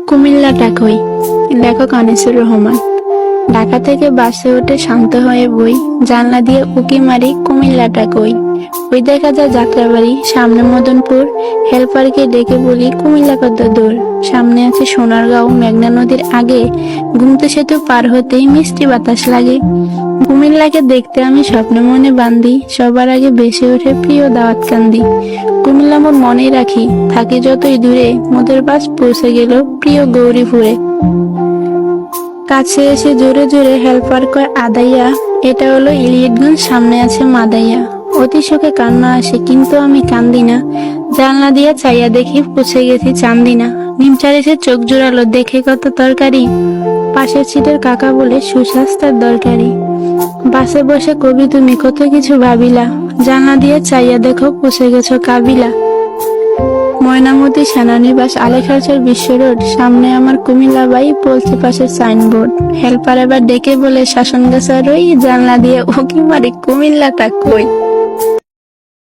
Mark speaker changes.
Speaker 1: কুমিল্লাটা কই? লেখক আনিসুর রহমান। ঢাকা থেকে বাসে উঠে শান্ত হয়ে বই, জানলা দিয়ে উকি মারি কুমিল্লাটা কই। ওই দেখা যায় যাত্রাবাড়ি, সামনে মদনপুর। হেল্পারকে ডেকে বলি কুমিল্লা কত দূর। সামনে আছে সোনারগাঁও, মেঘনা নদীর আগে। গুমতি সেতু পার হতেই মিষ্টি বাতাস লাগে। কুমিল্লাকে দেখতে আমি স্বপ্নে মনে বান্ধি, সবার আগে বেসে ওঠে প্রিয় দাওয়াত কান্দি। কুমিল্লা মোর মনে রাখি, থাকি যতই দূরে, মোদের বাস পৌঁছে গেল প্রিয় গৌরীপুরে। কাছে এসে জোরে জোরে হেল্পার কয় আদাইয়া, এটা হলো ইলিয়টগঞ্জ, সামনে আছে মাদাইয়া। অতি শোকে কান্না আসে কিন্তু আমি কান্দি না। জানলা দিয়া চাইয়া দেখি পৌঁছে গেছি চান্দিনা। নিমচার এসে চোখ জোড়ালো, দেখে কত তরকারি। পাশের সিটের কাকা বলে সুস্বাস্থ্যের দরকারি। বাসে বসে কবি তুমি কত কিছু ভাবিলা, জানলা দিয়ে চাইয়া দেখো পৌঁছে গেছো কাবিলা। ময়নামতি সেনানিবাস, আলেখারচর বিশ্ব রোড, সামনে আমার কুমিল্লা বাই, বলছে পাশে সাইনবোর্ড। হেল্পার এবার ডেকে বলে শাসন গাছা রই, জানলা দিয়ে উকি মারি কুমিল্লাটা কই।